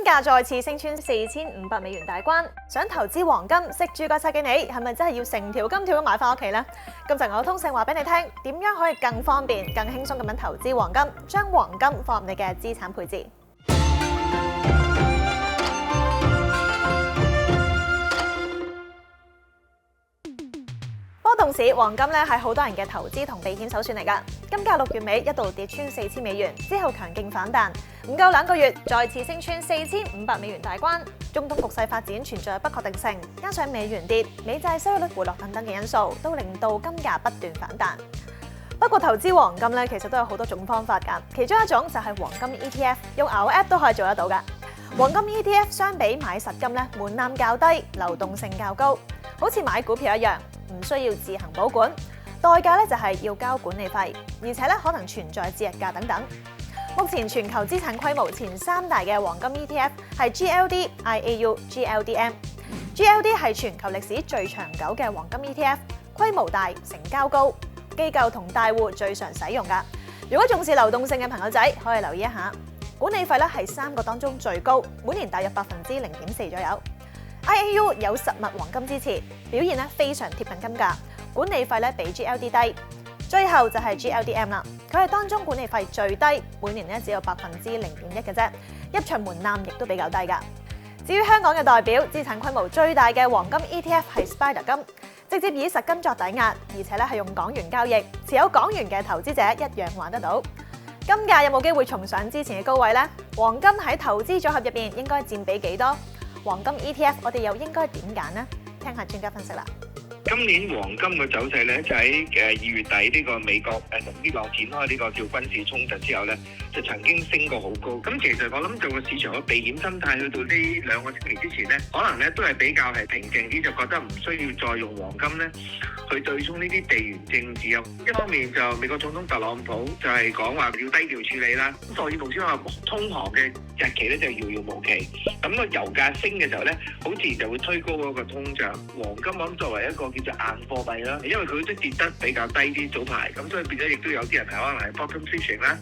價再次升穿$4500大關，想投資黃金食住個勢嘅你，係咪真係要成條金條咁買翻屋企呢？今集我通勝話俾你聽，點樣可以更方便、更輕鬆咁樣投資黃金，將黃金放入你嘅資產配置。波動市黃金咧係好多人嘅投資同避險首選嚟㗎。金價6月尾一度跌穿$4000，之後強勁反彈，唔夠2個月再次升穿$4500大關。中東局勢發展存在不確定性，加上美元跌、美債收益率回落等等嘅因素，都令到金價不斷反彈。不過投資黃金咧，其實都有好多種方法㗎，其中一種就係黃金 ETF， 用 Our App 都可以做得到㗎。黃金 ETF 相比買實金咧，門檻較低，流動性較高，好似買股票一樣，唔需要自行保管，代價咧就係要交管理費，而且咧可能存在節日價等等。目前全球資產規模前3大嘅黃金 ETF 係 GLD、IAU、GLDM。GLD 係全球歷史最長久嘅黃金 ETF， 規模大、成交高，機構同大戶最常使用㗎。如果重視流動性嘅朋友仔，可以留意一下。管理費咧係3個當中最高，每年大約0.4%左右。IAU 有實物黃金支持，表現咧非常貼近金價，管理費咧比 GLD 低。最後就係 GLDM 啦，佢係當中管理費最低，每年咧只有0.1%嘅啫，入場門檻亦都比較低㗎。至於香港嘅代表，資產規模最大嘅黃金 ETF 係 Spider 金，直接以實金作抵押，而且咧係用港元交易，持有港元嘅投資者一樣玩得到。金價有冇機會重上之前嘅高位呢？黃金喺投資組合入邊應該佔比幾多？黃金 ETF 我哋又應該點揀呢？聽下專家分析啦。今年黃金嘅走勢咧，就喺2月底呢個美國同伊朗展開呢個叫軍事衝突之後咧，就曾經升過好高。咁其實我諗就個市場嘅避險心態去到呢2個星期之前咧，可能咧都係比較係平靜啲，就覺得唔需要再用黃金咧去對沖呢啲地緣政治啊。一方面就美國總統特朗普就係講話要低調處理啦。咁所以目前話通膨嘅日期咧就遙遙無期。咁個油價升嘅時候咧，好自然就會推高嗰個通脹。黃金我諗作為一個叫做硬貨幣啦，因為佢都跌得比較低啲早排，咁所以變咗亦都有啲人係可能係 bottom fishing 啦，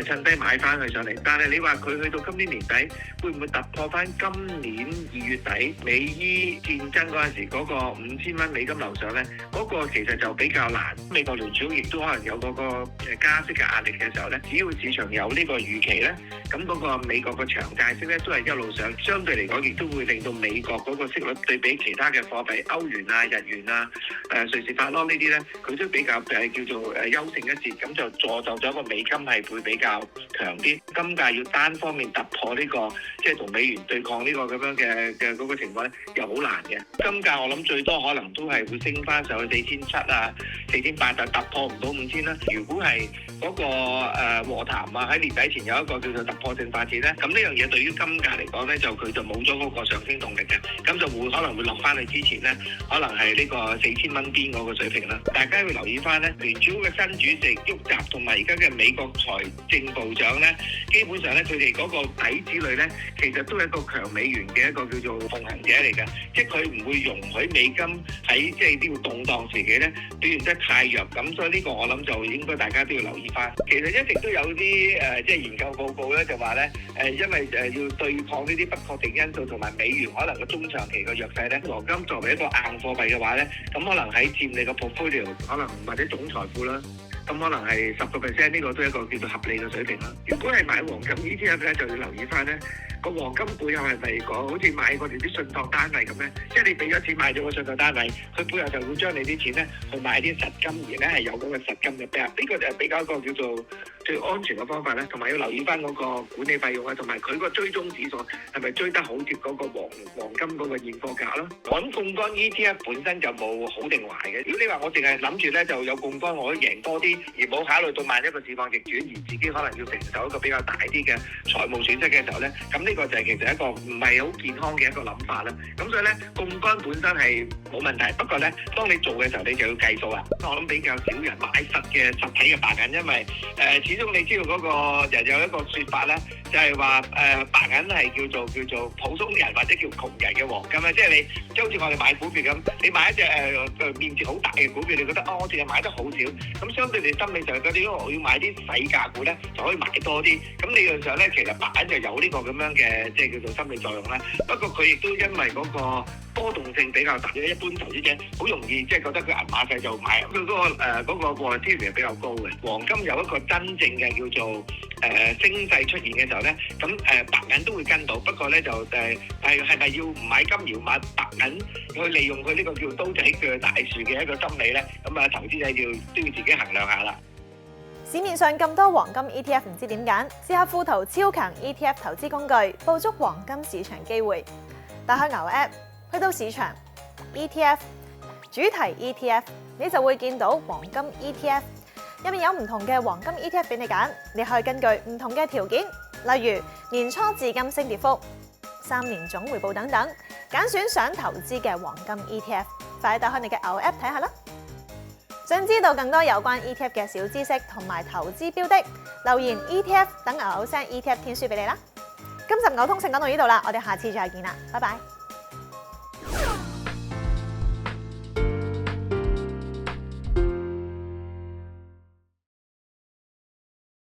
趁低買翻佢上嚟。但係你話佢去到今年年底，會唔會突破翻今年2月底美伊戰爭嗰陣時嗰個$5000美金樓上咧？嗰個其實就比較難。美國聯儲亦都可能有嗰個加息嘅壓力嘅時候咧，只要市場有呢個預期咧，咁嗰個美國個長債息咧都係一路上，相對嚟講亦都會令到美國嗰個息率對比其他嘅貨幣歐元啊、日元啊、瑞士法郎呢啲咧，佢都比較叫做優勝一截，咁就助就咗個美金係會比較強啲。金價要單方面突破呢個即係同美元對抗呢個咁樣嘅嗰個情況咧，又好難嘅。金價我諗最多可能都係會升翻上去4700啊、4800，就突破唔到5000啦。如果係嗰個和談啊喺年底前有一個叫做突破性發展咧，咁呢樣嘢對於金價嚟講咧，就佢就冇咗嗰個上升動力嘅，咁就會可能會落翻去之前咧，可能係呢個4000蚊邊嗰個水平啦。大家要留意翻咧，聯儲嘅新主席沃習同埋而家嘅美國財政部長咧，基本上咧佢哋嗰個底子裏咧，其實都係一個強美元嘅一個叫做奉行者嚟嘅，即係佢唔會容許美金喺即係呢個動盪時期咧表現得太弱。咁所以呢個我諗就應該大家都要留意翻。其實一直都有啲即係研究報告咧，就話咧因為要對抗呢啲不確定因素同埋美元可能個中長期嘅弱勢咧，黃金作為一個硬貨幣嘅話咧，咁可能喺佔你個 portfolio 可能或者總財富啦，咁可能係10%，呢個都係一個叫做合理嘅水平啦。如果係買黃金 ETF 咧，就要留意翻咧個黃金背後係咪講好似買我哋啲信託單位咁咧？即係你俾咗錢買咗個信託單位，佢背後就會將你啲錢咧去買啲實金，而咧係有嗰個實金嘅 back。呢個就係比較一個叫做最安全嘅方法咧，同埋要留意翻嗰個管理費用啊，同埋佢個追蹤指數係咪追得好貼嗰個黃金嗰個現貨價咯？我諗槓桿 ETF 本身就冇好定壞嘅。如果你話我淨係諗住咧就有槓桿，我可以贏多啲，而冇考慮到萬一個市況逆轉，而自己可能要承受一個比較大啲嘅財務損失嘅時候咧，咁呢個就係其實一個唔係好健康嘅一個諗法啦。咁所以咧，槓桿本身係冇問題，不過咧，當你做嘅時候，你就要計數啦。我諗比較少人買實體嘅白銀，因為始終你知道嗰個人有一個説法咧，就係話白銀係叫做普通人或者叫窮人嘅黃金咧，即係你即係好似我哋買股票咁，你買一隻面值好大嘅股票，你覺得我淨係買得好少，咁相對你心理上覺得我要買啲細價股咧，就可以買多啲。咁理論上咧，其實白銀就有呢個咁樣嘅嘅即係叫做心理作用啦。不過佢亦都因為嗰個波動性比較大，一般投資者好容易即係覺得佢銀碼細就買，佢嗰個 volatility 係比較高嘅。黃金有一個真正嘅叫做升勢出現嘅時候咧，咁白銀都會跟到，不過咧就係咪要唔買金要買白銀去利用佢呢個叫刀仔鋸大樹嘅一個心理咧？咁啊，投資者都要自己衡量下啦。市面上咁多黃金 ETF 唔知點揀，試下富途超強 ETF 投資工具，捕捉黃金市場機會。打開牛 App， 去到市場 ETF 主題 ETF， 你就會見到黃金 ETF， 入面有唔同嘅黃金 ETF 俾你揀，你可以根據唔同嘅條件，例如年初至今升跌幅、3年總回報等等，揀選想投資嘅黃金 ETF。快打開你嘅牛 App 睇下啦！想知道更多有關 ETF 嘅小知識同埋投資標的，留言 ETF 等牛牛聲 ETF 天書俾你啦。今集牛通勝講到呢度啦，我哋下次再見啦，拜拜。